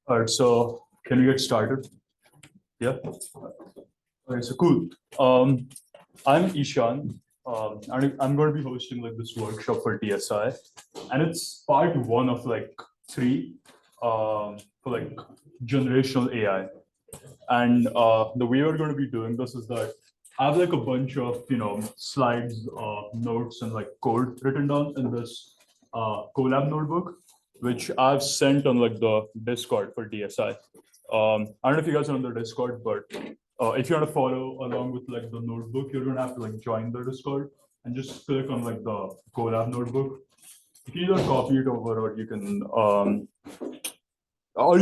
All right, so can we get started? Yeah. Okay, so cool. I'm Ishan, and I'm going to be hosting like this workshop for TSI, and it's part one of like three for like generational AI. And the way we're going to be doing this is that I have like a bunch of slides, notes, and like code written down in this collab notebook, which I've sent on like the Discord for DSI. I don't know if you guys are on the Discord, but if you want to follow along with like the notebook, you're gonna have to like join the Discord and just click on like the collab notebook. You can either copy it over or you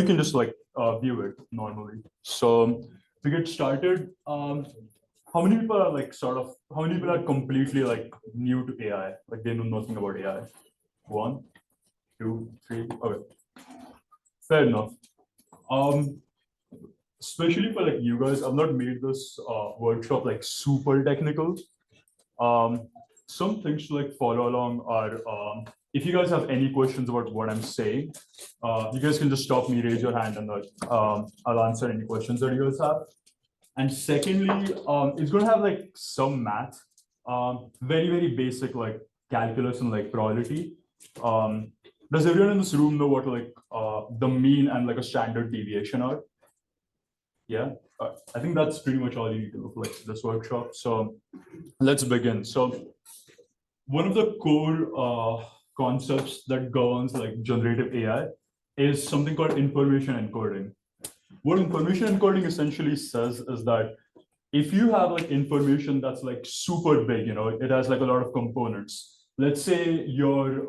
can just like view it normally. So to get started, how many people are like how many people are completely like new to AI? Like they know nothing about AI? 1, 2, 3. Okay, fair enough. Especially for like you guys, I've not made this workshop like super technical. Some things to like follow along are if you guys have any questions about what I'm saying, you guys can just stop me, raise your hand, and I'll answer any questions that you guys have. And secondly, it's going to have like some math, very basic like calculus and like probability. Does everyone in this room know what like the mean and like a standard deviation are? Yeah, I think that's pretty much all you need to know for like this workshop. So let's begin. So one of the core concepts that governs like generative AI is something called information encoding. What information encoding essentially says is that if you have like information that's like super big, it has like a lot of components. Let's say you're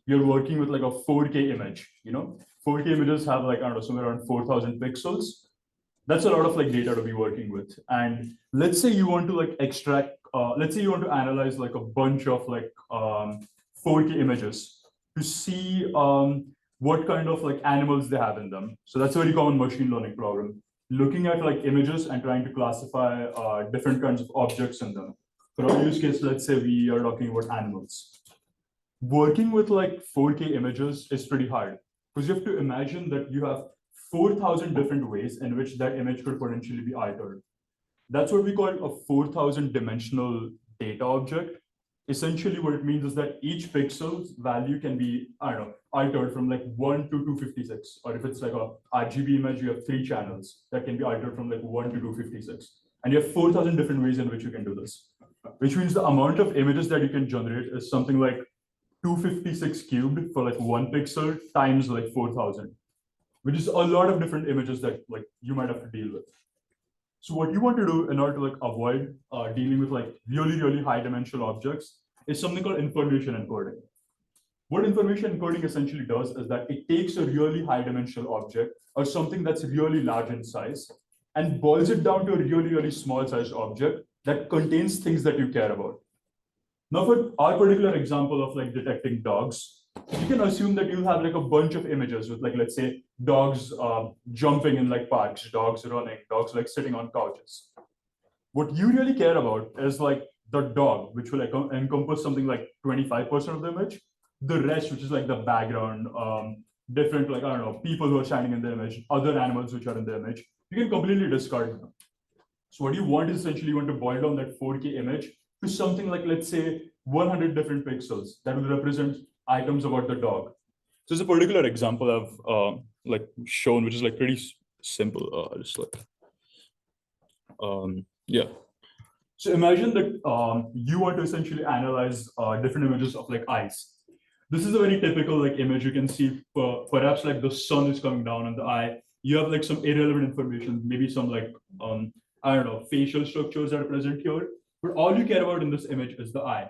working with like a 4K image, 4K images have like, I don't know, somewhere around 4,000 pixels. That's a lot of like data to be working with. And let's say you want to like extract, let's say you want to analyze like a bunch of like 4K images to see what kind of like animals they have in them. So that's a very common machine learning problem. Looking at like images and trying to classify different kinds of objects in them. For our use case, let's say we are talking about animals. Working with like 4K images is pretty hard because you have to imagine that you have 4,000 different ways in which that image could potentially be altered. That's what we call a 4,000 dimensional data object. Essentially, what it means is that each pixel's value can be, I don't know, altered from like 1 to 256. Or if it's like a RGB image, you have 3 channels that can be altered from like 1 to 256. And you have 4,000 different ways in which you can do this, which means the amount of images that you can generate is something like 256 cubed for like 1 pixel times like 4,000, which is a lot of different images that like you might have to deal with. So what you want to do in order to like avoid dealing with like really high dimensional objects is something called information encoding. What information encoding essentially does is that it takes a really high dimensional object or something that's really large in size and boils it down to a really small sized object that contains things that you care about. Now for our particular example of like detecting dogs, you can assume that you'll have like a bunch of images with like, let's say dogs jumping in like parks, dogs running, dogs like sitting on couches. What you really care about is like the dog, which will like encompass something like 25% of the image. The rest, which is like the background, different like, I don't know, people who are standing in the image, other animals which are in the image, you can completely discard them. So what you want is essentially you want to boil down that 4K image to something like, let's say 100 different pixels that will represent items about the dog. So it's a particular example I've like shown, which is like pretty simple. Just like, yeah. So imagine that you want to essentially analyze different images of like eyes. This is a very typical like image. You can see perhaps like the sun is coming down on the eye. You have like some irrelevant information, maybe some like I don't know, facial structures that are present here. But all you care about in this image is the eye.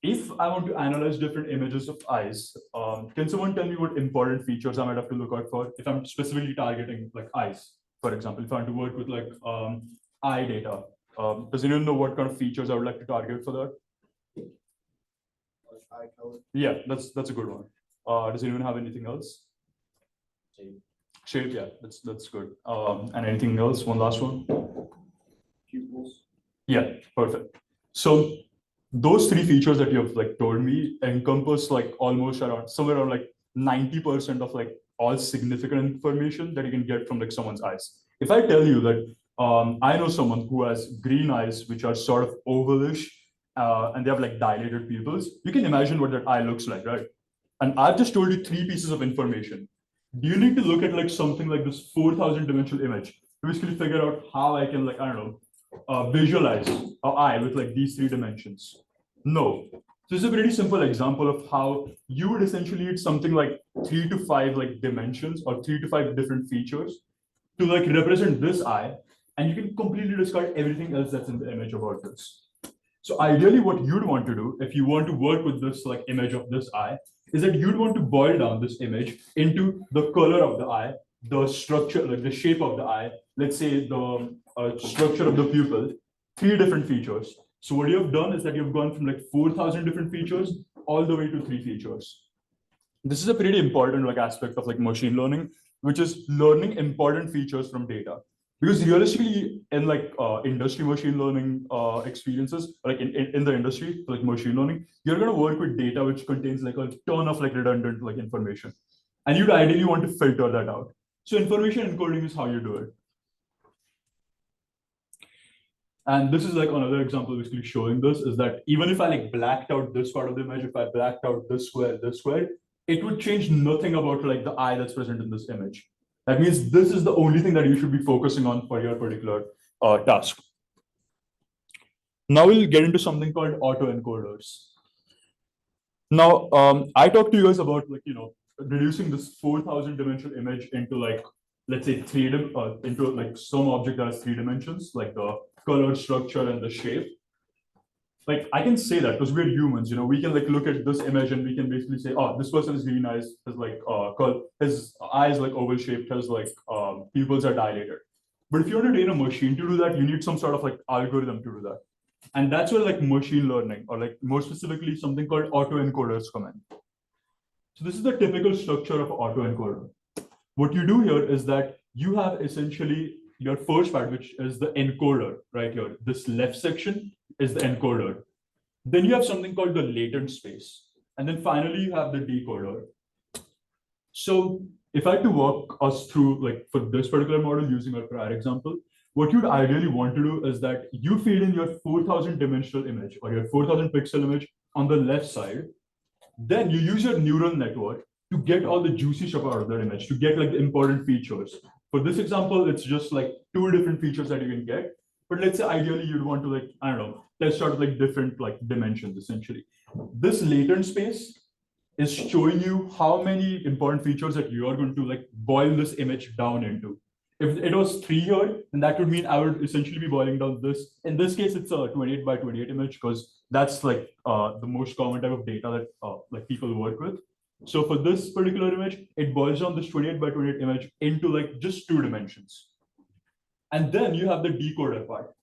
If I want to analyze different images of eyes, can someone tell me what important features I might have to look out for if I'm specifically targeting like eyes? For example, if I want to work with like eye data, does anyone know what kind of features I would like to target for that? Eye color. Yeah, that's a good one. Does anyone have anything else? Shape, yeah, that's good. And anything else? One last one. Pupils. Yeah, perfect. So those three features that you have like told me encompass like almost around somewhere around like 90% of like all significant information that you can get from like someone's eyes. If I tell you that I know someone who has green eyes which are sort of ovalish and they have like dilated pupils, you can imagine what that eye looks like, right? And I've just told you three pieces of information. Do you need to look at like something like this 4,000 dimensional image to basically figure out how I can like, I don't know, visualize an eye with like these three dimensions? No. So this is a pretty simple example of how you would essentially need something like 3 to 5 like dimensions or 3 to 5 different features to like represent this eye, and you can completely discard everything else that's in the image about this. So ideally, what you'd want to do if you want to work with this like image of this eye is that you'd want to boil down this image into the color of the eye, the structure, like the shape of the eye, let's say the structure of the pupil, three different features. So what you've done is that you've gone from like 4,000 different features all the way to three features. This is a pretty important like aspect of like machine learning, which is learning important features from data. Because realistically, in like industry machine learning experiences, like in the industry, like machine learning, you're going to work with data which contains like a ton of like redundant like information, and you'd ideally want to filter that out. So information encoding is how you do it. And this is like another example basically showing this is that even if I like blacked out this part of the image, if I blacked out this square, it would change nothing about like the eye that's present in this image. That means this is the only thing that you should be focusing on for your particular task. Now we'll get into something called autoencoders. Now, I talked to you guys about like, reducing this 4,000 dimensional image into like, let's say into like some object that has 3 dimensions, like the color, structure, and the shape. Like I can say that because we're humans, we can like look at this image and we can basically say, oh, this person is really nice, his like his eyes like oval shaped, his like pupils are dilated. But if you want to train a machine to do that, you need some sort of like algorithm to do that. And that's where like machine learning, or like more specifically something called autoencoders come in. So this is the typical structure of autoencoder. What you do here is that you have essentially your first part, which is the encoder, right here. This left section is the encoder. Then you have something called the latent space. And then finally, you have the decoder. So if I had to walk us through, like for this particular model using our prior example, what you'd ideally want to do is that you feed in your 4,000 dimensional image or your 4,000 pixel image on the left side. Then you use your neural network to get all the juicy stuff out of that image, to get like the important features. For this example, it's just like 2 different features that you can get. But let's say ideally you'd want to like, I don't know, test out like different like dimensions essentially. This latent space is showing you how many important features that you are going to like boil this image down into. If it was 3 here, then that would mean I would essentially be boiling down this. In this case, it's a 28 by 28 image because that's like the most common type of data that like people work with. So for this particular image, it boils down this 28 by 28 image into like just 2 dimensions. And then you have the decoder part.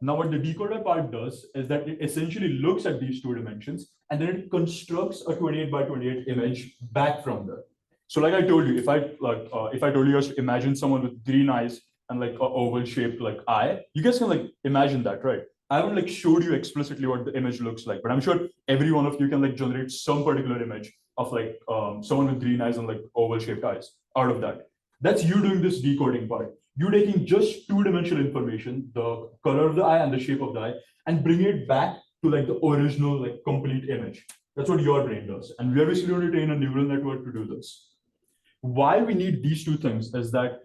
Now what the decoder part does is that it essentially looks at these 2 dimensions and then it constructs a 28 by 28 image back from there. So like I told you, if I told you guys to imagine someone with green eyes and like a oval shaped like eye, you guys can like imagine that, right? I haven't like showed you explicitly what the image looks like, but I'm sure every one of you can like generate some particular image of like someone with green eyes and like oval shaped eyes out of that. That's you doing this decoding part. You taking just 2-dimensional information, the color of the eye and the shape of the eye, and bring it back to like the original like complete image. That's what your brain does. And we are basically going to train a neural network to do this. Why we need these 2 things is that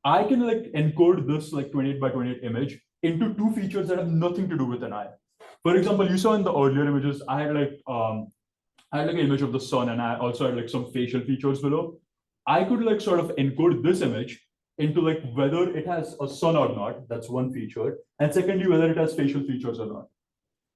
I can like encode this like 28 by 28 image into 2 features that have nothing to do with an eye. For example, you saw in the earlier images, I had like an image of the sun, and I also had like some facial features below. I could like sort of encode this image into like whether it has a sun or not. That's one feature. And secondly, whether it has facial features or not.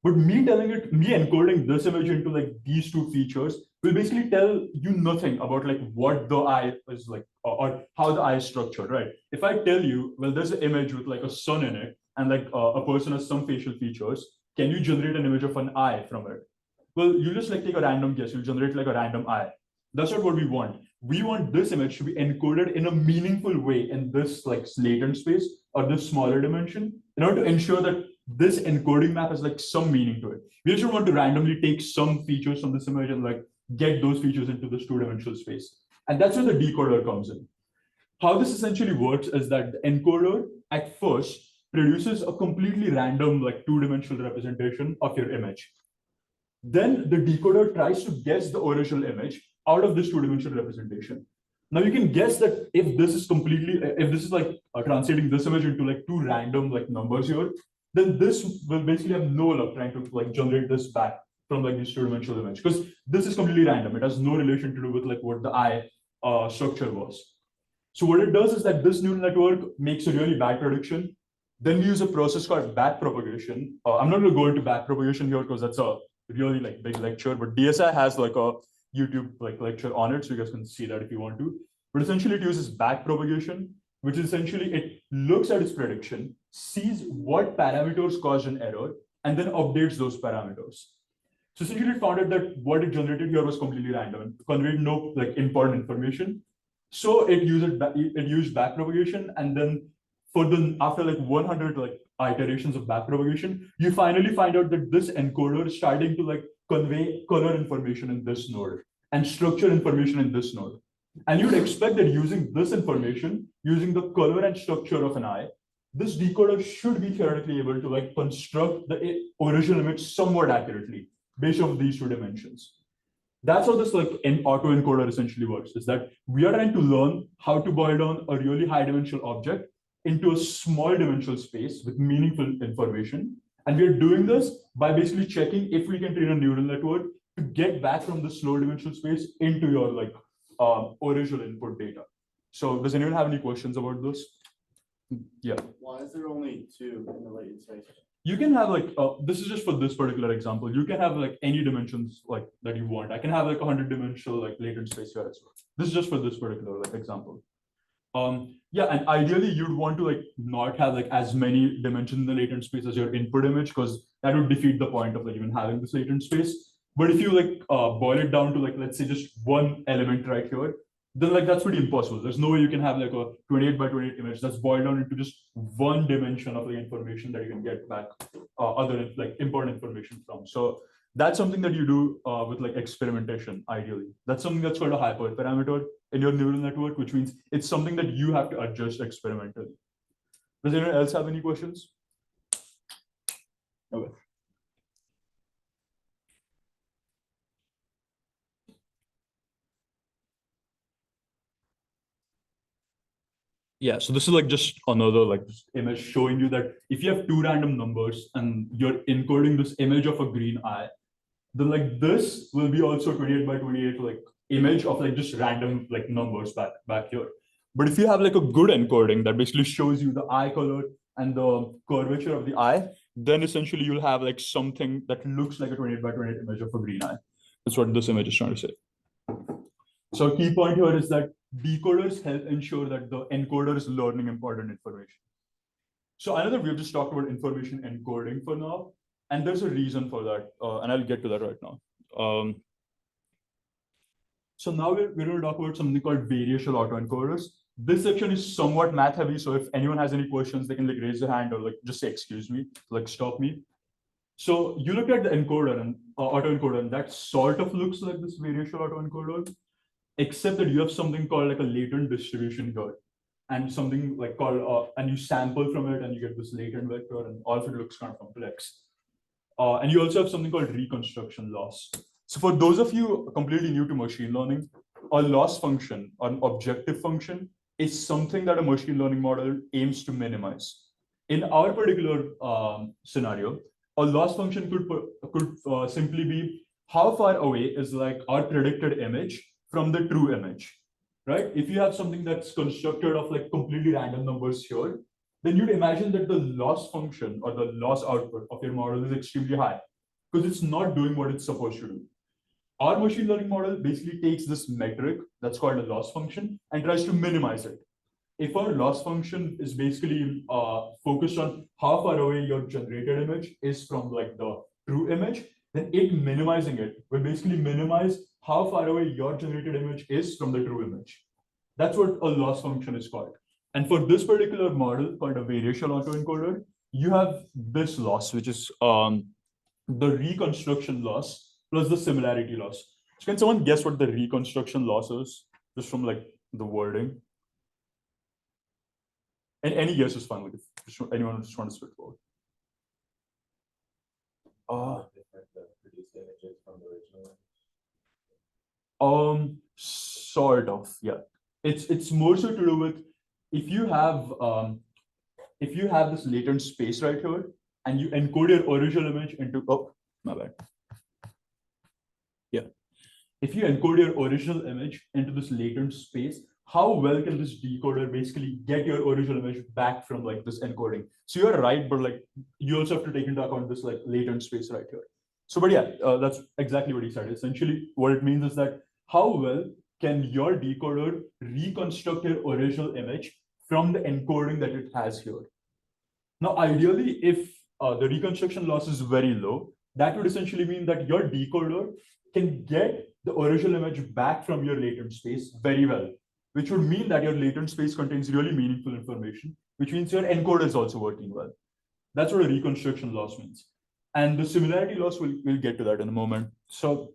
But me encoding this image into like these 2 features will basically tell you nothing about like what the eye is like or how the eye is structured, right? If I tell you, well, there's an image with like a sun in it and like a person has some facial features, can you generate an image of an eye from it? Well, you just like take a random guess, you'll generate like a random eye. That's not what we want. We want this image to be encoded in a meaningful way in this like latent space or this smaller dimension in order to ensure that this encoding map has like some meaning to it. We just want to randomly take some features from this image and like get those features into this two-dimensional space. And that's where the decoder comes in. How this essentially works is that the encoder at first produces a completely random like two-dimensional representation of your image. Then the decoder tries to guess the original image out of this two-dimensional representation. Now you can guess that if this is like translating this image into like two random like numbers here, then this will basically have no luck trying to like generate this back from like this two-dimensional image, because this is completely random. It has no relation to do with like what the eye structure was. So what it does is that this neural network makes a really bad prediction. Then we use a process called backpropagation. I'm not going to go into backpropagation here because that's a really like big lecture, but DSI has like a YouTube like lecture on it, so you guys can see that if you want to. But essentially it uses backpropagation, which is essentially it looks at its prediction, sees what parameters caused an error, and then updates those parameters. So essentially it found out that what it generated here was completely random and conveyed no like important information. So it used backpropagation, and then after like 100 like iterations of backpropagation, you finally find out that this encoder is starting to like convey color information in this node and structure information in this node. And you'd expect that using this information, using the color and structure of an eye, this decoder should be theoretically able to like construct the original image somewhat accurately based on these two dimensions. That's how this like autoencoder essentially works, is that we are trying to learn how to boil down a really high dimensional object into a small dimensional space with meaningful information. And we're doing this by basically checking if we can train a neural network to get back from the slow dimensional space into your like original input data. So does anyone have any questions about this? Yeah. Why is there only two in the latent space? You can have like, this is just for this particular example. You can have like any dimensions like that you want. I can have like 100 dimensional like latent space here as well. This is just for this particular like example. Yeah, and ideally you'd want to like not have like as many dimensions in the latent space as your input image, because that would defeat the point of like even having this latent space. But if you like boil it down to like, let's say just one element right here, then like that's pretty impossible. There's no way you can have like a 28 by 28 image that's boiled down into just one dimension of the information that you can get back other like important information from. So that's something that you do with like experimentation, ideally. That's something that's called a hyperparameter in your neural network, which means it's something that you have to adjust experimentally. Does anyone else have any questions? Okay. Yeah, so this is like just another like image showing you that if you have two random numbers and you're encoding this image of a green eye, then like this will be also 28 by 28 like image of like just random like numbers back here. But if you have like a good encoding that basically shows you the eye color and the curvature of the eye, then essentially you'll have like something that looks like a 28 by 28 image of a green eye. That's what this image is trying to say. So a key point here is that decoders help ensure that the encoder is learning important information. So another, we've just talked about information encoding for now, and there's a reason for that, and I'll get to that right now. So now we're going to talk about something called variational autoencoders. This section is somewhat math heavy, so if anyone has any questions, they can like raise their hand or like just say excuse me, like stop me. So you look at the encoder and autoencoder, and that sort of looks like this variational autoencoder, except that you have something called like a latent distribution here, and something like called, and you sample from it and you get this latent vector, and all of it looks kind of complex. And you also have something called reconstruction loss. So for those of you completely new to machine learning, a loss function or an objective function is something that a machine learning model aims to minimize. In our particular scenario, a loss function could simply be how far away is like our predicted image from the true image, right? If you have something that's constructed of like completely random numbers here, then you'd imagine that the loss function or the loss output of your model is extremely high because it's not doing what it's supposed to do. Our machine learning model basically takes this metric that's called a loss function and tries to minimize it. If our loss function is basically focused on how far away your generated image is from like the true image, then it minimizing it will basically minimize how far away your generated image is from the true image. That's what a loss function is called. And for this particular model called a variational autoencoder, you have this loss, which is the reconstruction loss plus the similarity loss. So can someone guess what the reconstruction loss is, just from like the wording? And any guess is fine. Like if anyone just wants to spit forward. Sort of, yeah. It's more so to do with if you have this latent space right here and you encode your original image into, oh, my bad. Yeah. If you encode your original image into this latent space, how well can this decoder basically get your original image back from like this encoding? So you're right, but like you also have to take into account this like latent space right here. So, but yeah, that's exactly what he said. Essentially, what it means is that how well can your decoder reconstruct your original image from the encoding that it has here? Now, ideally, if the reconstruction loss is very low, that would essentially mean that your decoder can get the original image back from your latent space very well, which would mean that your latent space contains really meaningful information, which means your encoder is also working well. That's what a reconstruction loss means. And the similarity loss, we'll get to that in a moment. So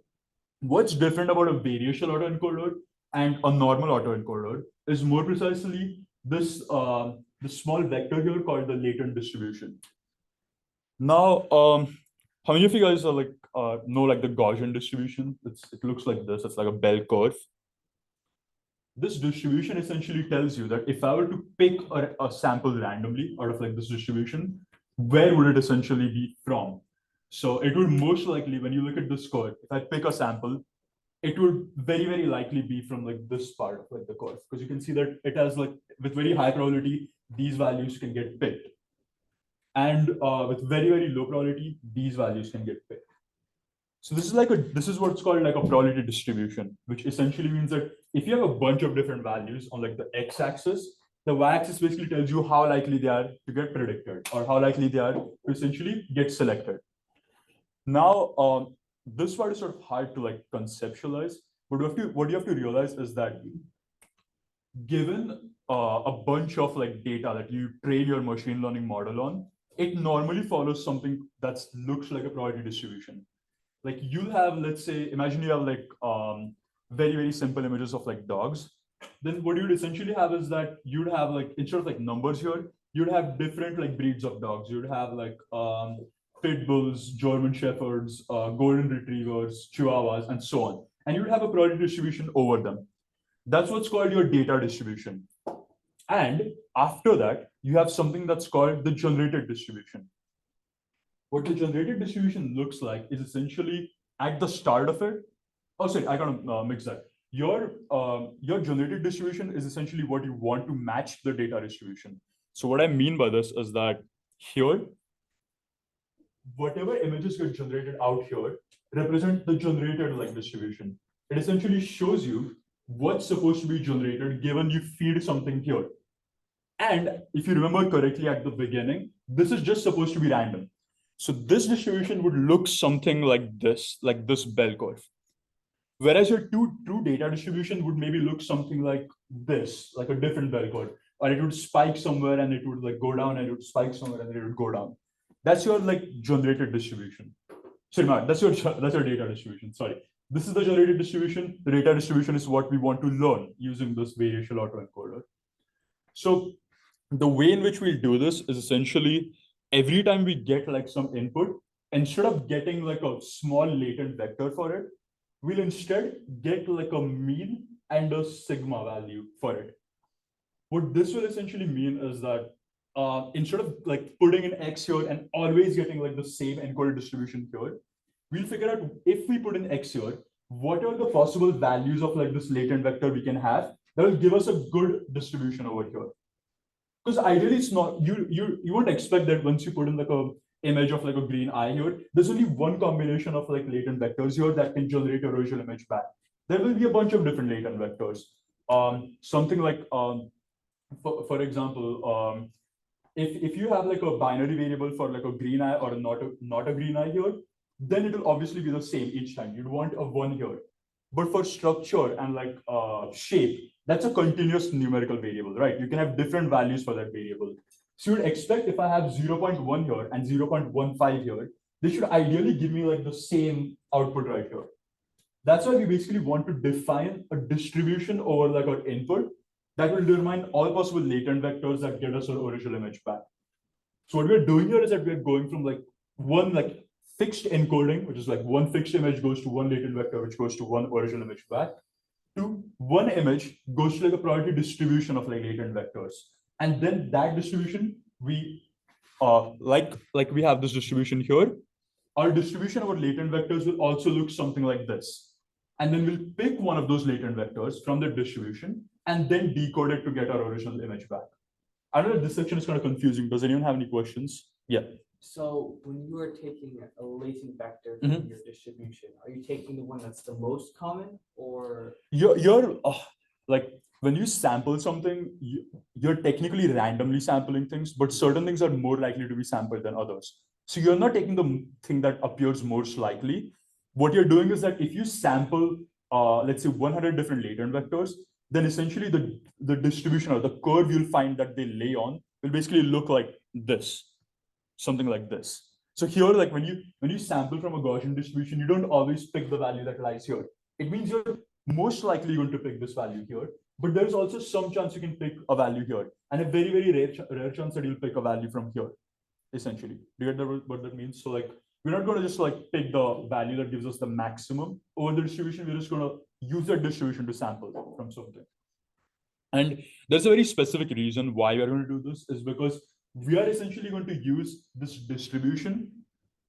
what's different about a variational autoencoder and a normal autoencoder is more precisely this the small vector here called the latent distribution. Now, how many of you guys are like know like the Gaussian distribution? It looks like this. It's like a bell curve. This distribution essentially tells you that if I were to pick a sample randomly out of like this distribution, where would it essentially be from? So it would most likely, when you look at this curve, if I pick a sample, it would very, very likely be from like this part of like the curve, because you can see that it has like with very high probability, these values can get picked. And with very, very low probability, these values can get picked. So this is what's called like a probability distribution, which essentially means that if you have a bunch of different values on like the x-axis, the y-axis basically tells you how likely they are to get predicted or how likely they are to essentially get selected. Now, this part is sort of hard to like conceptualize, but what you have to realize is that given a bunch of like data that you train your machine learning model on, it normally follows something that looks like a probability distribution. Like you'll have, let's say, imagine you have like very, very simple images of like dogs. Then what you'd essentially have is that you'd have like, instead of like numbers here, you'd have different like breeds of dogs. You'd have like pit bulls, German shepherds, golden retrievers, chihuahuas, and so on. And you'd have a probability distribution over them. That's what's called your data distribution. And after that, you have something that's called the generated distribution. What the generated distribution looks like is essentially at the start of it. Oh, sorry, I gotta mix that. Your generated distribution is essentially what you want to match the data distribution. So what I mean by this is that here, whatever images get generated out here represent the generated like distribution. It essentially shows you what's supposed to be generated given you feed something here. And if you remember correctly at the beginning, this is just supposed to be random. So this distribution would look something like this bell curve. Whereas your true data distribution would maybe look something like this, like a different bell curve, or it would spike somewhere and it would like go down, and it would spike somewhere and it would go down. That's your like generated distribution. Sorry, Matt, that's your data distribution. Sorry. This is the generated distribution. The data distribution is what we want to learn using this variational autoencoder. So the way in which we'll do this is essentially every time we get like some input, instead of getting like a small latent vector for it, we'll instead get like a mean and a sigma value for it. What this will essentially mean is that instead of like putting an x here and always getting like the same encoded distribution here, we'll figure out if we put an x here, what are the possible values of like this latent vector we can have that will give us a good distribution over here. Because ideally it's not, you won't expect that once you put in like a image of like a green eye here, there's only one combination of like latent vectors here that can generate a original image back. There will be a bunch of different latent vectors. Something like, for example, if you have like a binary variable for like a green eye or not a green eye here, then it will obviously be the same each time. You'd want a 1 here. But for structure and like shape, that's a continuous numerical variable, right? You can have different values for that variable. So you'd expect if I have 0.1 here and 0.15 here, they should ideally give me like the same output right here. That's why we basically want to define a distribution over like our input that will determine all possible latent vectors that get us our original image back. So what we're doing here is that we're going from like one like fixed encoding, which is like one fixed image goes to one latent vector, which goes to one original image back, to one image goes to like a probability distribution of like latent vectors. And then that distribution, we like we have this distribution here. Our distribution of our latent vectors will also look something like this. And then we'll pick one of those latent vectors from the distribution and then decode it to get our original image back. I know this section is kind of confusing. Does anyone have any questions? Yeah. So when you are taking a latent vector from your distribution, are you taking the one that's the most common, or You're like when you sample something, you're technically randomly sampling things, but certain things are more likely to be sampled than others. So you're not taking the thing that appears most likely. What you're doing is that if you sample, let's say 100 different latent vectors, then essentially the distribution or the curve you'll find that they lay on will basically look like this, something like this. So here, like when you sample from a Gaussian distribution, you don't always pick the value that lies here. It means you're most likely going to pick this value here, but there's also some chance you can pick a value here, and a very, very rare chance that you'll pick a value from here, essentially. Do you get what that means? So like, we're not going to just like pick the value that gives us the maximum over the distribution. We're just going to use that distribution to sample from something. And there's a very specific reason why we're going to do this is because we are essentially going to use this distribution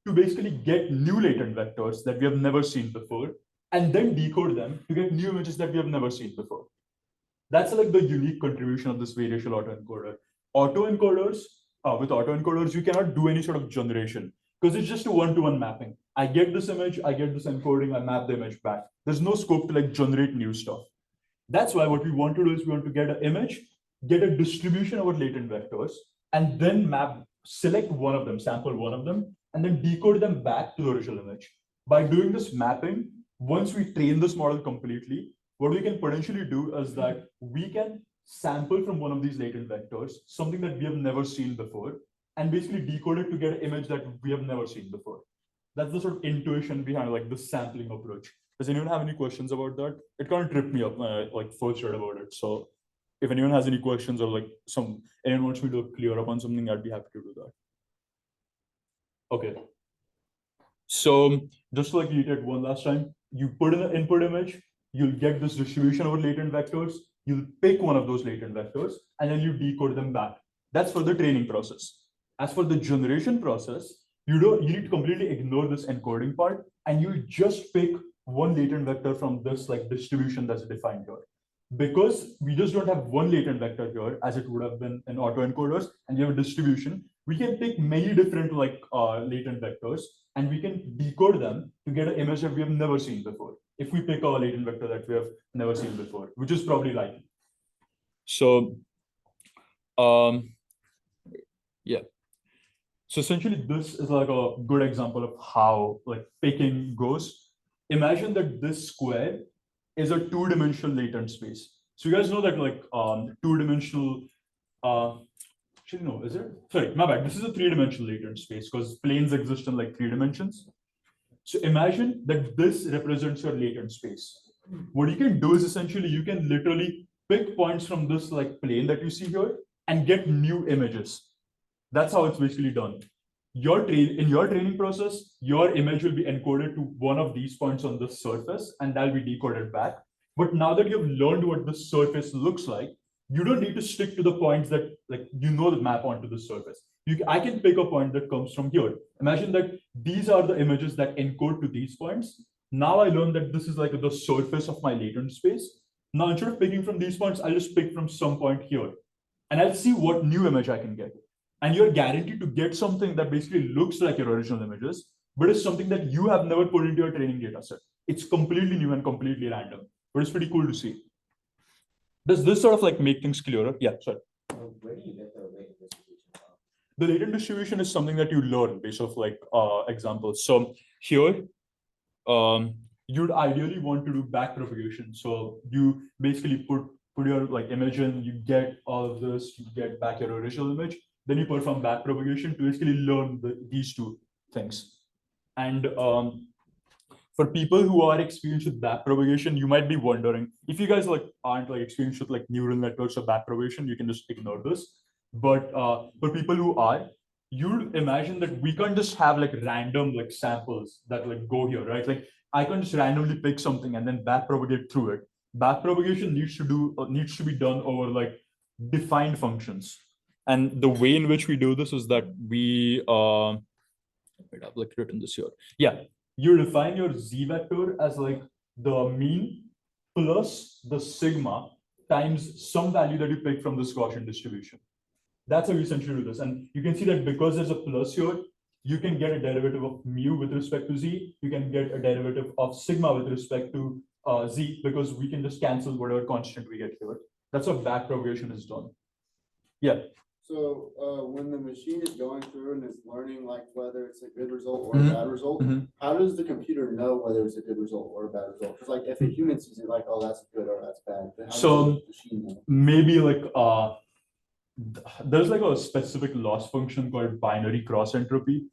to basically get new latent vectors that we have never seen before, and then decode them to get new images that we have never seen before. That's like the unique contribution of this variational autoencoder. With autoencoders, you cannot do any sort of generation because it's just a one-to-one mapping. I get this image, I get this encoding, I map the image back. There's no scope to like generate new stuff. That's why what we want to do is we want to get an image, get a distribution of our latent vectors, and then select one of them, sample one of them, and then decode them back to the original image. By doing this mapping, once we train this model completely, what we can potentially do is that we can sample from one of these latent vectors, something that we have never seen before, and basically decode it to get an image that we have never seen before. That's the sort of intuition behind like the sampling approach. Does anyone have any questions about that? It kind of tripped me up when I like first read about it. So if anyone has any questions or like anyone wants me to clear up on something, I'd be happy to do that. Okay. So just to like reiterate one last time, you put in the input image, you'll get this distribution over latent vectors, you'll pick one of those latent vectors, and then you decode them back. That's for the training process. As for the generation process, you need to completely ignore this encoding part, and you just pick one latent vector from this like distribution that's defined here. Because we just don't have one latent vector here, as it would have been in autoencoders, and you have a distribution, we can pick many different like latent vectors, and we can decode them to get an image that we have never seen before. If we pick a latent vector that we have never seen before, which is probably likely. So, yeah. So essentially, this is like a good example of how like picking goes. Imagine that this square is a two-dimensional latent space. So you guys know that like two-dimensional, actually no, is it? Sorry, my bad. This is a three-dimensional latent space because planes exist in like 3 dimensions. So imagine that this represents your latent space. What you can do is essentially you can literally pick points from this like plane that you see here and get new images. That's how it's basically done. In your training process, your image will be encoded to one of these points on the surface, and that'll be decoded back. But now that you've learned what the surface looks like, you don't need to stick to the points that like the map onto the surface. I can pick a point that comes from here. Imagine that these are the images that encode to these points. Now I learned that this is like the surface of my latent space. Now instead of picking from these points, I'll just pick from some point here, and I'll see what new image I can get. And you're guaranteed to get something that basically looks like your original images, but it's something that you have never put into your training data set. It's completely new and completely random, but it's pretty cool to see. Does this sort of like make things clearer? Yeah, sorry. Where do you get the latent distribution from? The latent distribution is something that you learn based off like examples. So here, you'd ideally want to do back propagation. So you basically put your like image in, you get all of this, you get back your original image, then you perform backpropagation to basically learn these two things. And for people who are experienced with backpropagation, you might be wondering if you guys aren't experienced with neural networks or backpropagation, you can just ignore this. But for people who are, you'd imagine that we can't just have random samples that go here, right? I can't just randomly pick something and then backpropagate through it. Backpropagation needs to be done over defined functions. And the way in which we do this is that we I've written this here. Yeah, you define your z vector as the mean plus the sigma times some value that you pick from this Gaussian distribution. That's how you essentially do this. And you can see that because there's a plus here, you can get a derivative of mu with respect to z. You can get a derivative of sigma with respect to z, because we can just cancel whatever constant we get here. That's how backpropagation is done. Yeah. So when the machine is going through and is learning whether it's a good result or a bad result, how does the computer know whether it's a good result or a bad result? Because if a human sees it oh, that's good or that's bad, then how does the machine know? Maybe there's a specific loss function called binary cross entropy.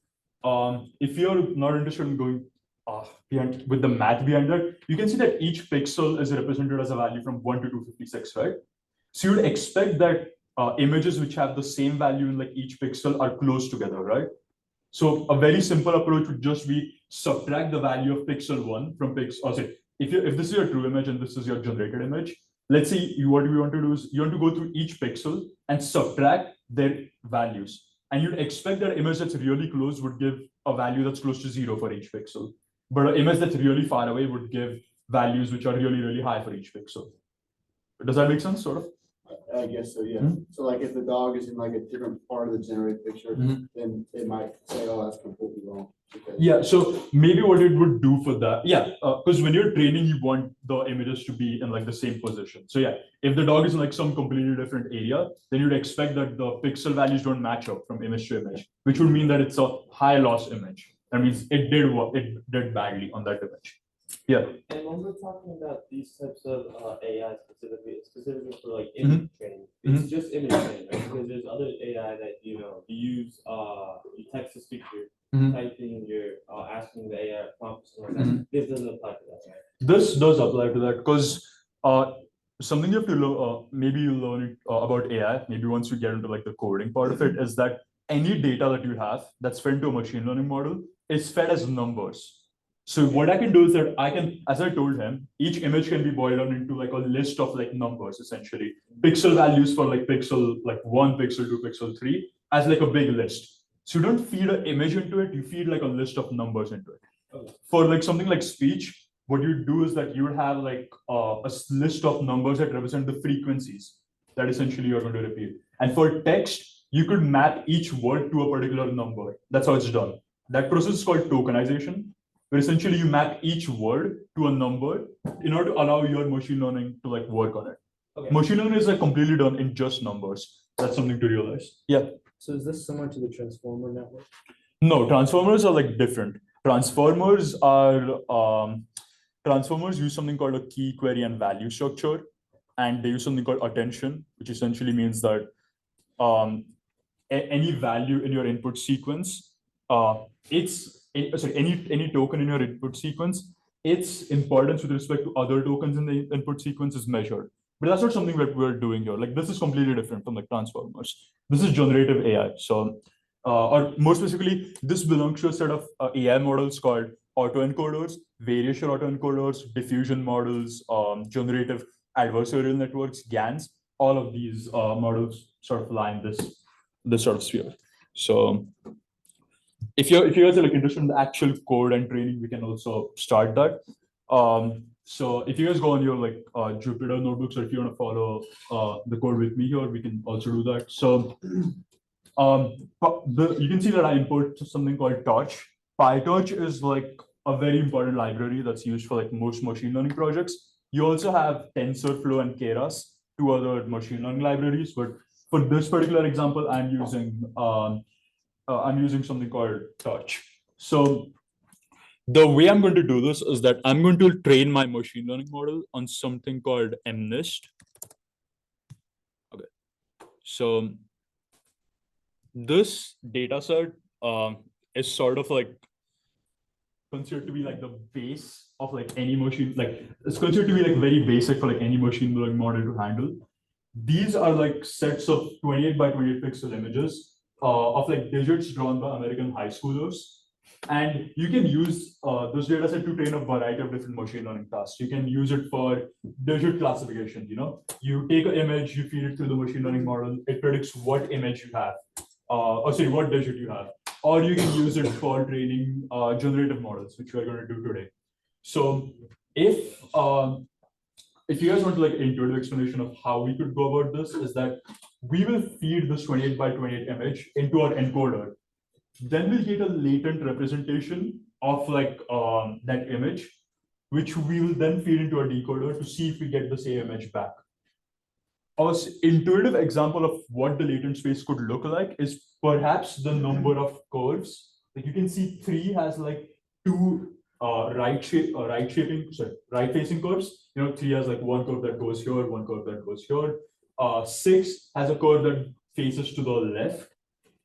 If you're not interested in going behind with the math behind it, you can see that each pixel is represented as a value from 1 to 256, right? So you'd expect that images which have the same value in each pixel are close together, right? So a very simple approach would just be subtract the value of pixel 1 from pixel. Say if this is your true image and this is your generated image, let's say what we want to do is you want to go through each pixel and subtract their values. And you'd expect that image that's really close would give a value that's close to 0 for each pixel. But an image that's really far away would give values which are really, really high for each pixel. Does that make sense, sort of? I guess so, yeah. So if the dog is in a different part of the generated picture, then it might say, oh, that's completely wrong. Yeah, so maybe what it would do for that, because when you're training, you want the images to be in the same position. So yeah, if the dog is in some completely different area, then you'd expect that the pixel values don't match up from image to image, which would mean that it's a high loss image. That means it did badly on that image. Yeah. And when we're talking about these types of AI specifically for image training, it's just image training, right? Because there's other AI that you use you text to speech, you're typing, you're asking the AI prompts, this doesn't apply to that, right? This does apply to that because something you have to learn, maybe you learn it about AI, maybe once you get into the coding part of it, is that any data that you have that's fed to a machine learning model is fed as numbers. So what I can do is that I can, as I told him, each image can be boiled down into a list of numbers, essentially. Pixel values for pixel 1, pixel 2, pixel 3 as a big list. So you don't feed an image into it, you feed a list of numbers into it. Okay. For something like speech, what you do is that you would have a list of numbers that represent the frequencies that essentially you're going to repeat. And for text, you could map each word to a particular number. That's how it's done. That process is called tokenization, where essentially you map each word to a number in order to allow your machine learning to work on it. Okay. Machine learning is completely done in just numbers. That's something to realize. Yeah. So is this similar to the transformer network? No, transformers are different. Transformers use something called a key, query, and value structure, and they use something called attention, which essentially means that any value in your input sequence, any token in your input sequence, its importance with respect to other tokens in the input sequence is measured. But that's not something that we're doing here. This is completely different from transformers. This is generative AI. So, or more specifically, this belongs to a set of AI models called autoencoders, variational autoencoders, diffusion models, generative adversarial networks, GANs. All of these models sort of lie in this sort of sphere. So if you guys are interested in the actual code and training, we can also start that. So if you guys go on your Jupyter notebooks, or if you want to follow the code with me here, we can also do that. So you can see that I import something called Torch. PyTorch is a very important library that's used for most machine learning projects. You also have TensorFlow and Keras, two other machine learning libraries, but for this particular example, I'm using something called Torch. So the way I'm going to do this is that I'm going to train my machine learning model on something called MNIST. Okay. So this data set is sort of like considered to be like the base of like any machine, like it's considered to be like very basic for like any machine learning model to handle. These are like sets of 28 by 28 pixel images of like digits drawn by American high schoolers. And you can use this data set to train a variety of different machine learning tasks. You can use it for digit classification. You take an image, you feed it through the machine learning model, it predicts what image you have, what digit you have. Or you can use it for training generative models, which we're going to do today. So if you guys want like intuitive explanation of how we could go about this, is that we will feed this 28 by 28 image into our encoder. Then we'll get a latent representation of like that image, which we will then feed into a decoder to see if we get the same image back. Our intuitive example of what the latent space could look like is perhaps the number of curves. Like you can see 3 has like 2 right facing curves. 3 has like one curve that goes here, one curve that goes here. 6 has a curve that faces to the left.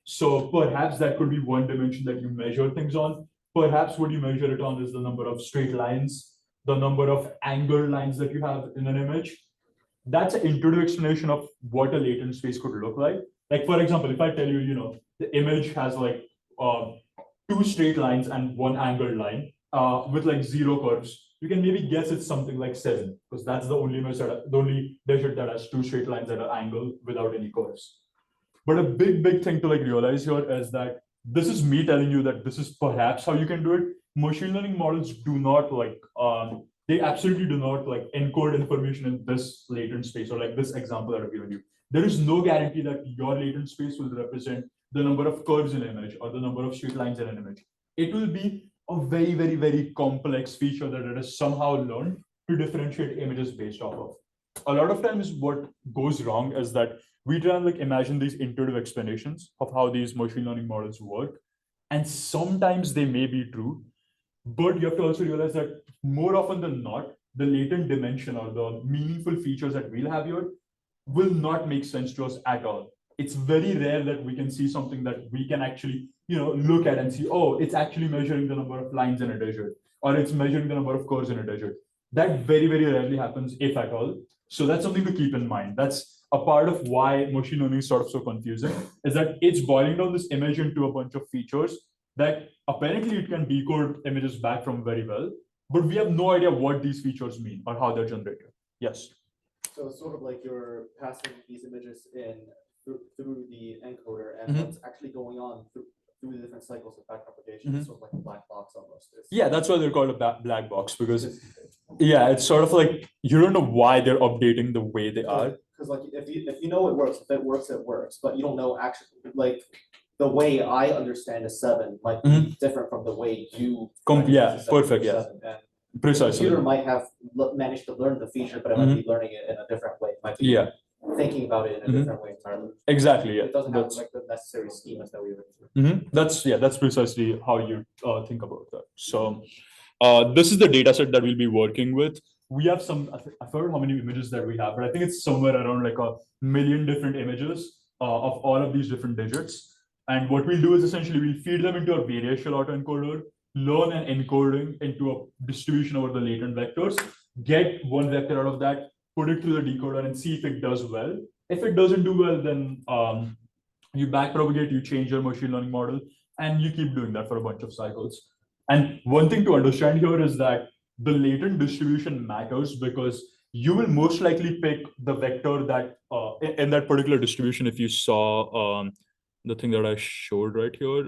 So perhaps that could be one dimension that you measure things on. Perhaps what you measure it on is the number of straight lines, the number of angled lines that you have in an image. That's an intuitive explanation of what a latent space could look like. Like, for example, if I tell you, the image has like 2 straight lines and 1 angled line with like 0 curves, you can maybe guess it's something like 7, because that's the only digit that has 2 straight lines that are angled without any curves. But a big thing to like realize here is that this is me telling you that this is perhaps how you can do it. Machine learning models do not like they absolutely do not like encode information in this latent space, or like this example that I've given you. There is no guarantee that your latent space will represent the number of curves in an image or the number of straight lines in an image. It will be a very complex feature that it is somehow learned to differentiate images based off of. A lot of times what goes wrong is that we try and like imagine these intuitive explanations of how these machine learning models work. And sometimes they may be true, but you have to also realize that more often than not, the latent dimension or the meaningful features that we'll have here will not make sense to us at all. It's very rare that we can see something that we can actually, look at and see, oh, it's actually measuring the number of lines in a digit, or it's measuring the number of curves in a digit. That very rarely happens, if at all. So that's something to keep in mind. That's a part of why machine learning is sort of so confusing, is that it's boiling down this image into a bunch of features that apparently it can decode images back from very well, but we have no idea what these features mean or how they're generated. Yes. So it's sort of like you're passing these images in through the encoder, and what's actually going on through the different cycles of backpropagation is sort of like a black box almost. Yeah, that's why they're called a black box, because it's sort of like you don't know why they're updating the way they are. Because like if you know it works, if it works, it works, but you don't know actually like the way I understand a 7 might be different from the way you. Perfect. Yeah. Precisely. The computer might have managed to learn the feature, but it might be learning it in a different way. It might be thinking about it in a different way entirely. Exactly. Yeah. It doesn't have like the necessary schemas that we would. That's precisely how you think about that. So this is the data set that we'll be working with. We have I forgot how many images that we have, but I think it's somewhere around like 1 million different images of all of these different digits. And what we'll do is essentially we'll feed them into a variational autoencoder, learn an encoding into a distribution over the latent vectors, get one vector out of that, put it through the decoder and see if it does well. If it doesn't do well, then you backpropagate, you change your machine learning model, and you keep doing that for a bunch of cycles. And one thing to understand here is that the latent distribution matters, because you will most likely pick the vector that in that particular distribution. If you saw the thing that I showed right here,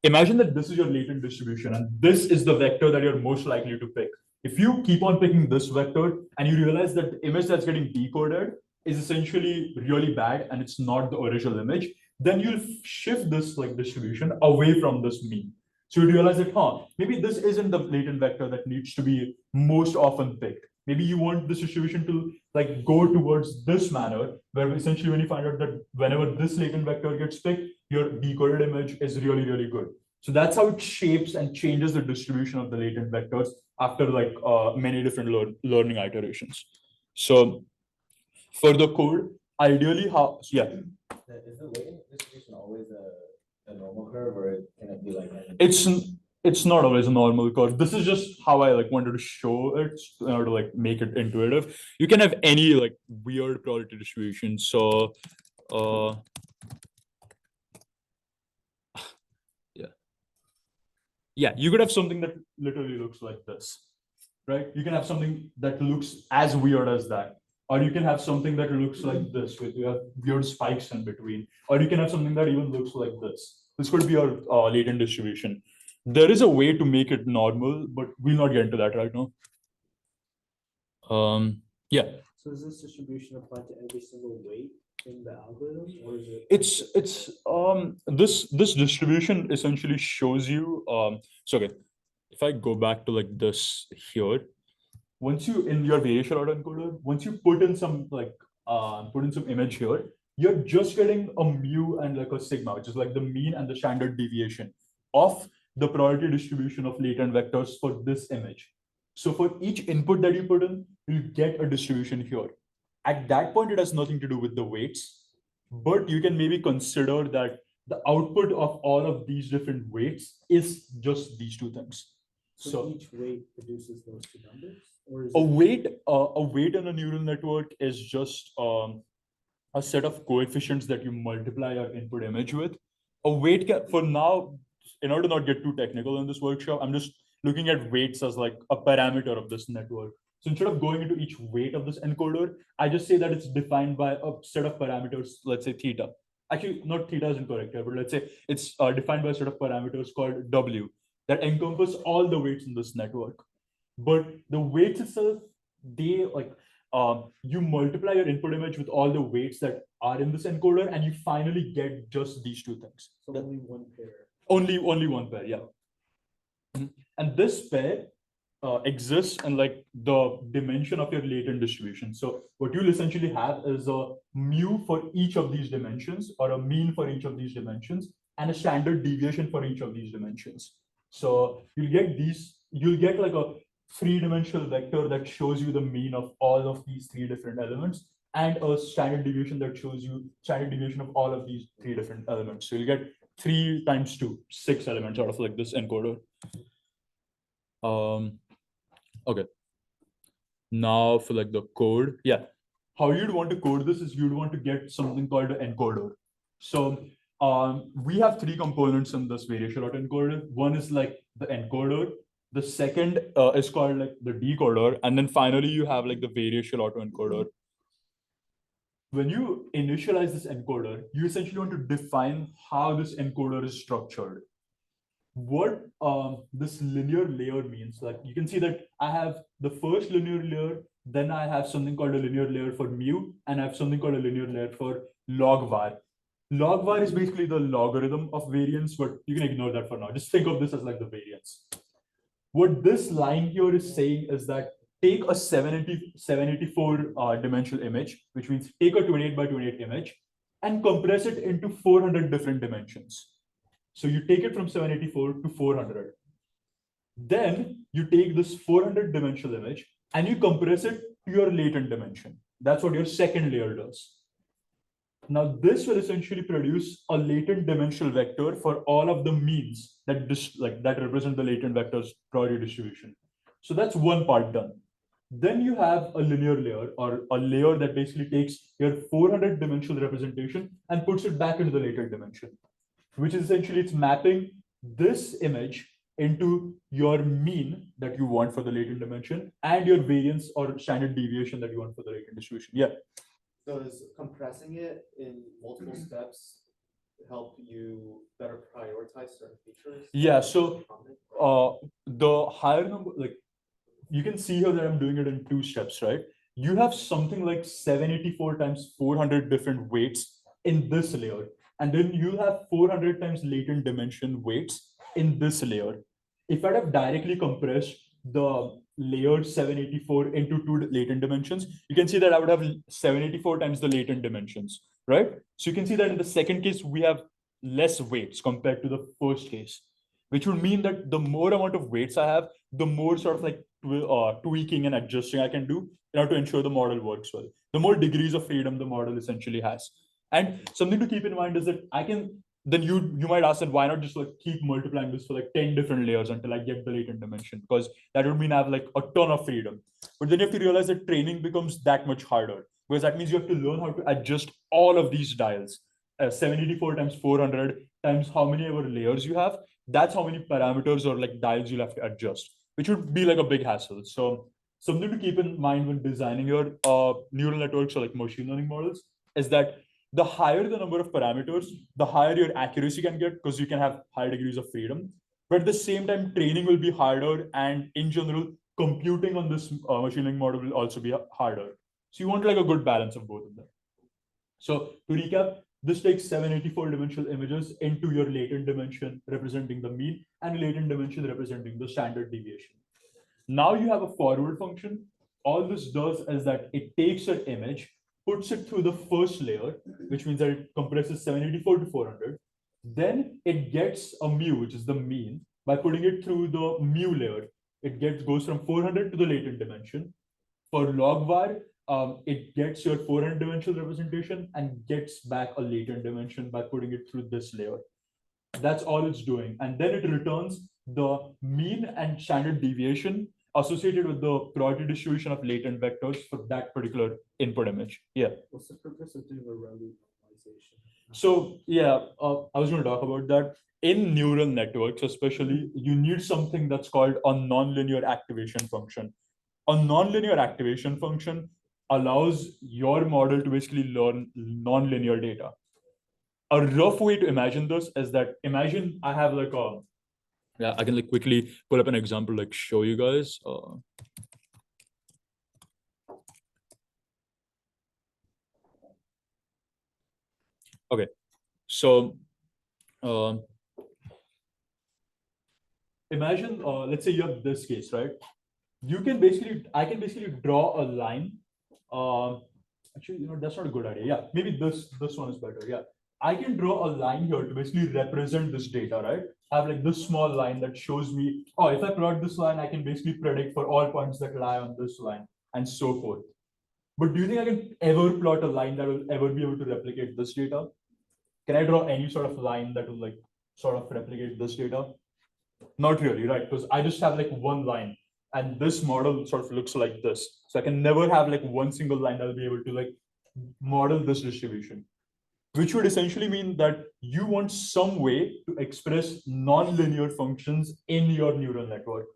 imagine that this is your latent distribution and this is the vector that you're most likely to pick. If you keep on picking this vector and you realize that the image that's getting decoded is essentially really bad and it's not the original image, then you'll shift this like distribution away from this mean. So you realize that, maybe this isn't the latent vector that needs to be most often picked. Maybe you want this distribution to like go towards this manner, where essentially when you find out that whenever this latent vector gets picked, your decoded image is really good. So that's how it shapes and changes the distribution of the latent vectors after like many different learning iterations. So for the code, ideally Is the weighting distribution always a normal curve, or can it be like? it's not always a normal curve. This is just how I like wanted to show it in order to like make it intuitive. You can have any like weird probability distribution. So yeah, you could have something that literally looks like this, right? You can have something that looks as weird as that. Or you can have something that looks like this, with you have weird spikes in between. Or you can have something that even looks like this. This could be your latent distribution. There is a way to make it normal, but we'll not get into that right now. Yeah. So does this distribution apply to every single weight in the algorithm, or is it? This distribution essentially shows you so okay, if I go back to like this here, once you in your variational autoencoder, once you put in some image here, you're just getting a mu and like a sigma, which is like the mean and the standard deviation of the probability distribution of latent vectors for this image. So for each input that you put in, you'll get a distribution here. At that point, it has nothing to do with the weights, but you can maybe consider that the output of all of these different weights is just these two things. So each weight produces those two numbers, or is a weight in a neural network is just a set of coefficients that you multiply your input image with. A weight for now, in order to not get too technical in this workshop, I'm just looking at weights as like a parameter of this network. So instead of going into each weight of this encoder, I just say that it's defined by a set of parameters, let's say theta. Actually, not theta isn't correct here, but let's say it's defined by a set of parameters called W that encompass all the weights in this network. But the weights itself, they like, you multiply your input image with all the weights that are in this encoder, and you finally get just these two things. So only one pair. Only one pair, yeah. And this pair exists in like the dimension of your latent distribution. So what you'll essentially have is a mu for each of these dimensions, or a mean for each of these dimensions, and a standard deviation for each of these dimensions. So you'll get like a three-dimensional vector that shows you the mean of all of these three different elements, and a standard deviation that shows you standard deviation of all of these three different elements. So you'll get 3 times 2, 6 elements out of like this encoder. Okay. Now for like the code, yeah. How you'd want to code this is you'd want to get something called an encoder. So we have 3 components in this variational autoencoder. One is like the encoder. The second is called like the decoder. And then finally you have like the variational autoencoder. When you initialize this encoder, you essentially want to define how this encoder is structured. What this linear layer means, like you can see that I have the first linear layer, then I have something called a linear layer for mu, and I have something called a linear layer for log var. Log var is basically the logarithm of variance, but you can ignore that for now. Just think of this as like the variance. What this line here is saying is that take a 784 dimensional image, which means take a 28 by 28 image and compress it into 400 different dimensions. So you take it from 784 to 400. Then you take this 400 dimensional image and you compress it to your latent dimension. That's what your second layer does. Now this will essentially produce a latent dimensional vector for all of the means that represent the latent vector's probability distribution. So that's one part done. Then you have a linear layer, or a layer that basically takes your 400 dimensional representation and puts it back into the latent dimension, which is essentially it's mapping this image into your mean that you want for the latent dimension and your variance or standard deviation that you want for the latent distribution. Yeah. So is compressing it in multiple steps help you better prioritize certain features? Yeah, so the higher number, like you can see here that I'm doing it in 2 steps, right? You have something like 784 times 400 different weights in this layer. And then you have 400 times latent dimension weights in this layer. If I'd have directly compressed the layer 784 into 2 latent dimensions, you can see that I would have 784 times the latent dimensions, right? So you can see that in the second case, we have less weights compared to the first case. which would mean that the more amount of weights I have, the more sort of like tweaking and adjusting I can do in order to ensure the model works well. The more degrees of freedom the model essentially has. And something to keep in mind is that I can, then you might ask that why not just like keep multiplying this for like 10 different layers until I get the latent dimension, because that would mean I have like a ton of freedom. But then you have to realize that training becomes that much harder, because that means you have to learn how to adjust all of these dials. 784 times 400 times how many ever layers you have, that's how many parameters or like dials you'll have to adjust, which would be like a big hassle. So something to keep in mind when designing your neural networks or like machine learning models is that the higher the number of parameters, the higher your accuracy can get, because you can have high degrees of freedom. But at the same time, training will be harder, and in general, computing on this machine learning model will also be harder. So you want like a good balance of both of them. So to recap, this takes 784 dimensional images into your latent dimension representing the mean and latent dimension representing the standard deviation. Now you have a forward function. All this does is that it takes your image, puts it through the first layer, which means that it compresses 784 to 400. Then it gets a mu, which is the mean, by putting it through the mu layer. It goes from 400 to the latent dimension. For logvar, it gets your 400 dimensional representation and gets back a latent dimension by putting it through this layer. That's all it's doing. And then it returns the mean and standard deviation associated with the probability distribution of latent vectors for that particular input image. Yeah. What's the purpose of doing a ReLU normalization? So yeah, I was going to talk about that. In neural networks, especially, you need something that's called a nonlinear activation function. A nonlinear activation function allows your model to basically learn nonlinear data. A rough way to imagine this is that imagine I have like a, yeah, I can like quickly pull up an example, like show you guys. Okay, so imagine, let's say you have this case, right? I can basically draw a line. Actually, that's not a good idea. Yeah, maybe this one is better. Yeah, I can draw a line here to basically represent this data, right? I have like this small line that shows me, oh, if I plot this line, I can basically predict for all points that lie on this line and so forth. But do you think I can ever plot a line that will ever be able to replicate this data? Can I draw any sort of line that will like sort of replicate this data? Not really, right? Because I just have like one line, and this model sort of looks like this. So I can never have like one single line that will be able to like model this distribution, which would essentially mean that you want some way to express non-linear functions in your neural network.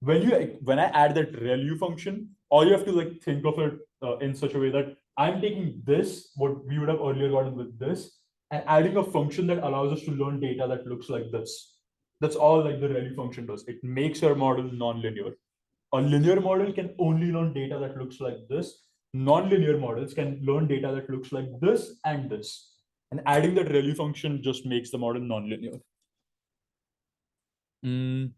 When I add that ReLU function, all you have to like think of it in such a way that I'm taking this, what we would have earlier gotten with this, and adding a function that allows us to learn data that looks like this. That's all like the ReLU function does. It makes your model non-linear. A linear model can only learn data that looks like this. Non-linear models can learn data that looks like this and this. And adding that ReLU function just makes the model non-linear. Then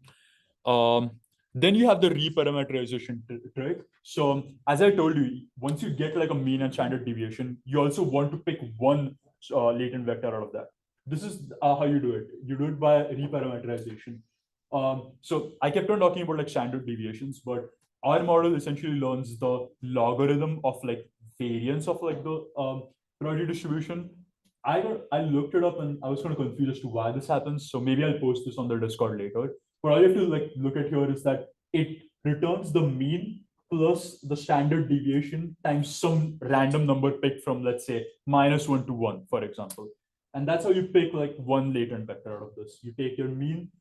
you have the reparameterization trick. So as I told you, once you get like a mean and standard deviation, you also want to pick one latent vector out of that. This is how you do it. You do it by reparameterization. So I kept on talking about like standard deviations, but our model essentially learns the logarithm of like variance of like the probability distribution. I looked it up and I was kind of confused as to why this happens. So maybe I'll post this on the Discord later. But all you have to like look at here is that it returns the mean plus the standard deviation times some random number picked from, let's say, -1 to 1, for example. And that's how you pick like one latent vector out of this. You take your mean,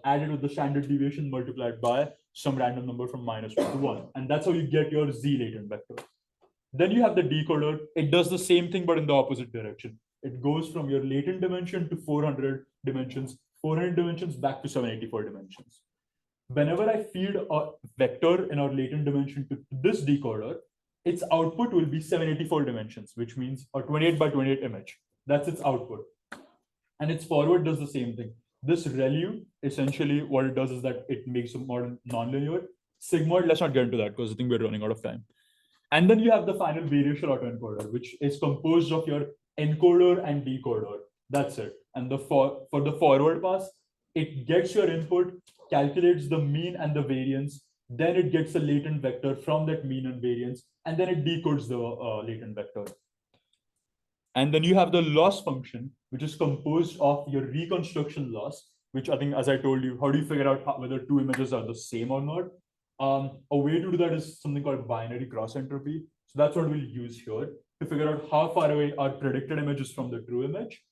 added with the standard deviation multiplied by some random number from -1 to 1. And that's how you get your Z latent vector. Then you have the decoder. It does the same thing, but in the opposite direction. It goes from your latent dimension to 400 dimensions, 400 dimensions back to 784 dimensions. Whenever I feed a vector in our latent dimension to this decoder, its output will be 784 dimensions, which means a 28 by 28 image. That's its output. And its forward does the same thing. This ReLU, essentially what it does is that it makes the model nonlinear. Sigmoid, let's not get into that because I think we're running out of time. And then you have the final variational autoencoder, which is composed of your encoder and decoder. That's it. And for the forward pass, it gets your input, calculates the mean and the variance, then it gets a latent vector from that mean and variance, and then it decodes the latent vector. And then you have the loss function, which is composed of your reconstruction loss, which I think, as I told you, how do you figure out whether two images are the same or not? A way to do that is something called binary cross entropy. So that's what we'll use here to figure out how far away our predicted image is from the true image.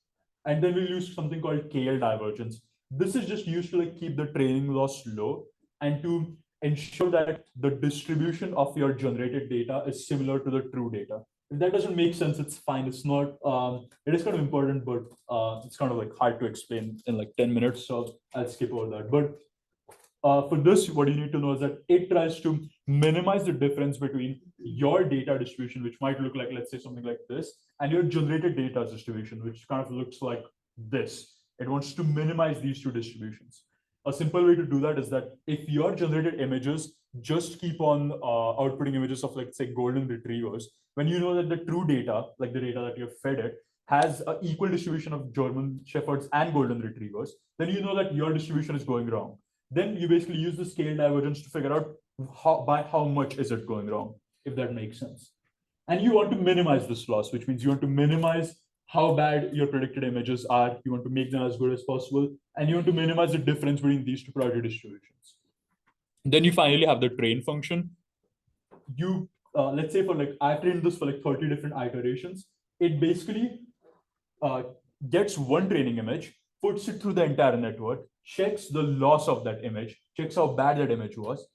And then we'll use something called KL divergence. This is just used to like keep the training loss low and to ensure that the distribution of your generated data is similar to the true data. If that doesn't make sense, it's fine. It's not, it is kind of important, but it's kind of like hard to explain in like 10 minutes. So I'll skip over that. But for this, what you need to know is that it tries to minimize the difference between your data distribution, which might look like, let's say something like this, and your generated data distribution, which kind of looks like this. It wants to minimize these two distributions. A simple way to do that is that if your generated images just keep on outputting images of, like, say, golden retrievers, when you know that the true data, like the data that you've fed it, has an equal distribution of German Shepherds and golden retrievers, then you know that your distribution is going wrong. Then you basically use the scale divergence to figure out by how much is it going wrong, if that makes sense. And you want to minimize this loss, which means you want to minimize how bad your predicted images are. You want to make them as good as possible. And you want to minimize the difference between these two probability distributions. Then you finally have the train function. You, let's say for like, I've trained this for like 30 different iterations. It basically gets one training image, puts it through the entire network, checks the loss of that image, checks how bad that image was,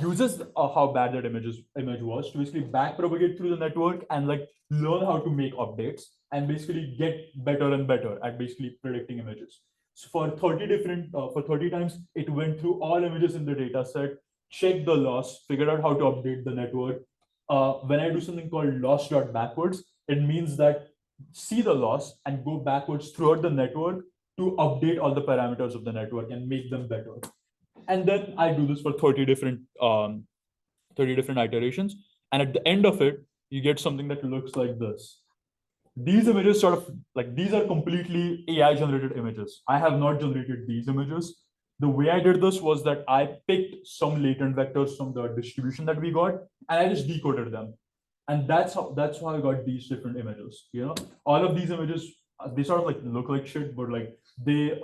uses how bad that image was to basically back propagate through the network and like learn how to make updates and basically get better and better at basically predicting images. So for 30 times, it went through all images in the data set, checked the loss, figured out how to update the network. When I do something called loss.backwards, it means that see the loss and go backwards throughout the network to update all the parameters of the network and make them better. And then I do this for 30 different iterations. And at the end of it, you get something that looks like this. These images sort of like, these are completely AI generated images. I have not generated these images. The way I did this was that I picked some latent vectors from the distribution that we got, and I just decoded them. And that's how I got these different images. You know, all of these images, they sort of like look like shit, but like they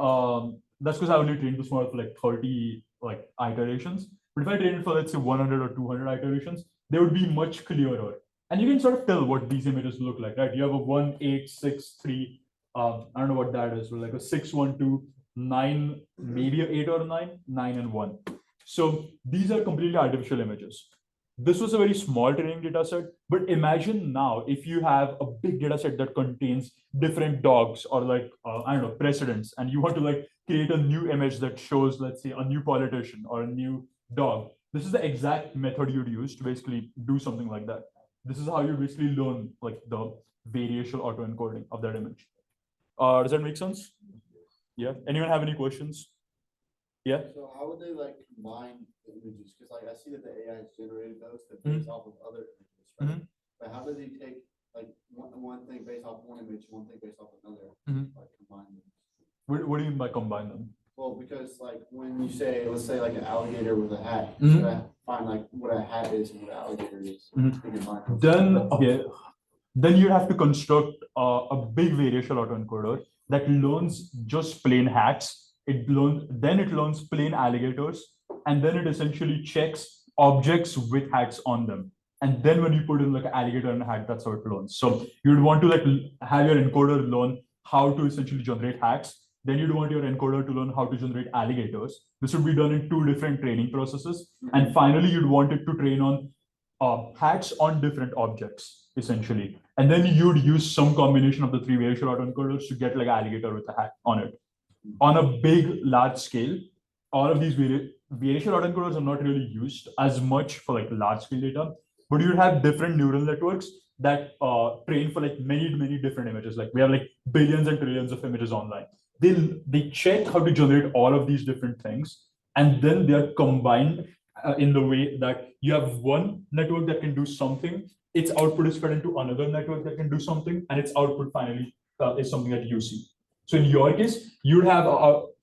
that's because I only trained this model for like 30 like iterations. But if I trained it for, let's say, 100 or 200 iterations, they would be much clearer. And you can sort of tell what these images look like, right? You have a 1, 8, 6, 3. I don't know what that is, but like a 6, 1, 2, 9, maybe an 8 or a 9, 9 and 1. So these are completely artificial images. This was a very small training data set, but imagine now if you have a big data set that contains different dogs or like, I don't know, precedents, and you want to like create a new image that shows, let's say, a new politician or a new dog. This is the exact method you'd use to basically do something like that. This is how you basically learn like the variational autoencoding of that image. Does that make sense? Yeah. Anyone have any questions? Yeah. So how would they like combine the images? Because like I see that the AI has generated those that based off of other images, right? But how do they take like one thing based off one image, one thing based off another, like combine them? What do you mean by combine them? Well, because like when you say, let's say like an alligator with a hat, should I find like what a hat is and what an alligator is? Then you have to construct a big variational autoencoder that learns just plain hats. Then it learns plain alligators, and then it essentially checks objects with hats on them. And then when you put in like an alligator and a hat, that's how it learns. So you'd want to like have your encoder learn how to essentially generate hats. Then you'd want your encoder to learn how to generate alligators. This would be done in 2 different training processes. And finally, you'd want it to train on hats on different objects, essentially. And then you'd use some combination of the 3 variational autoencoders to get like alligator with a hat on it. On a big, large scale, all of these variational autoencoders are not really used as much for like large scale data, but you'd have different neural networks that train for like many different images. Like we have like billions and trillions of images online. They check how to generate all of these different things, and then they are combined in the way that you have one network that can do something, its output is fed into another network that can do something, and its output finally is something that you see. So in your case, you'd have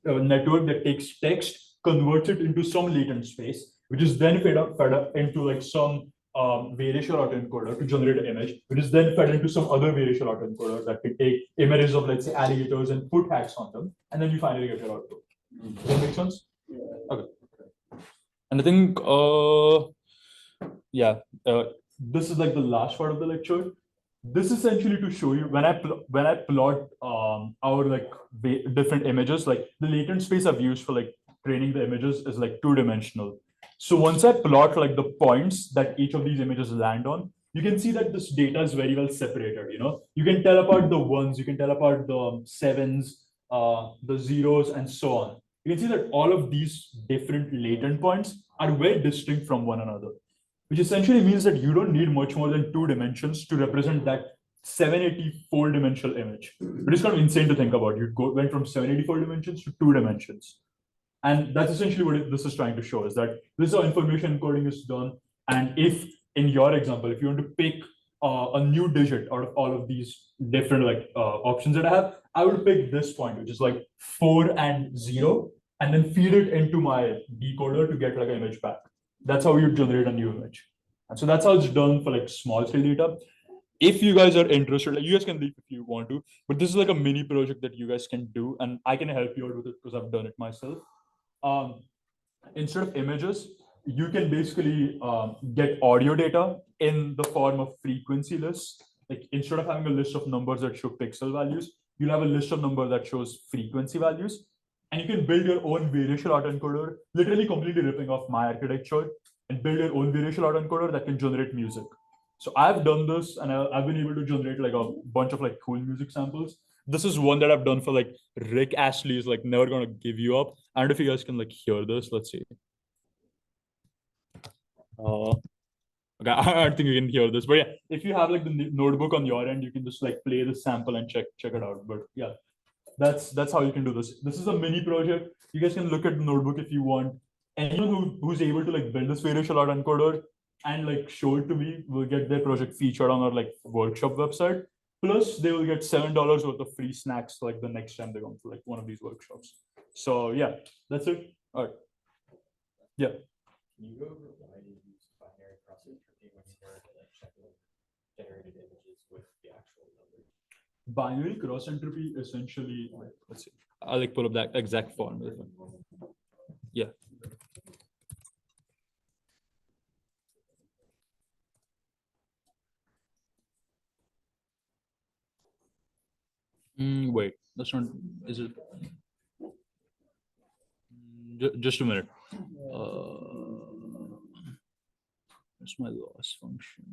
network that takes text, converts it into some latent space, which is then fed up into like some variational autoencoder to generate an image, which is then fed into some other variational autoencoder that can take images of, let's say, alligators and put hats on them, and then you finally get your output. Does that make sense? Okay. And I think, this is like the last part of the lecture. This is essentially to show you when I plot our like different images, like the latent space I've used for like training the images is like 2-dimensional. So once I plot like the points that each of these images land on, you can see that this data is very well separated. You can tell apart the ones, you can tell apart the sevens, the zeros, and so on. You can see that all of these different latent points are very distinct from one another, which essentially means that you don't need much more than 2 dimensions to represent that 784 dimensional image. It is kind of insane to think about. Went from 784 dimensions to 2 dimensions. And that's essentially what this is trying to show, is that this is how information encoding is done. And if, in your example, if you want to pick a new digit out of all of these different options that I would pick this point, which is like 4 and 0, and then feed it into my decoder to get like an image back. That's how you generate a new image. And so that's how it's done for like small scale data. If you guys are interested, like, you guys can leave if you want to, but this is like a mini project that you guys can do, and I can help you out with it because I've done it myself. Instead of images, you can basically get audio data in the form of frequency lists. Like, instead of having a list of numbers that show pixel values, you'll have a list of numbers that shows frequency values. And you can build your own variational autoencoder, literally completely ripping off my architecture, and build your own variational autoencoder that can generate music. So I've done this, and I've been able to generate like a bunch of like cool music samples. This is one that I've done for like Rick Astley is like Never Gonna Give You Up. I don't know if you guys can like hear this. Let's see. Okay, I don't think you can hear this, but yeah, if you have like the notebook on your end, you can just like play the sample and check it out. But yeah, that's how you can do this. This is a mini project. You guys can look at the notebook if you want. Anyone who's able to like build this variational autoencoder and like show it to me will get their project featured on our like workshop website. Plus, they will get $7 worth of free snacks like the next time they come to like one of these workshops. So yeah, that's it. All right. Yeah. Can you go over why you use binary cross entropy when you're like checking generated images with the actual numbers? Binary cross entropy essentially, let's see, I'll like pull up that exact formula. Yeah. Wait, that's not, is it? Just a minute. What's my loss function?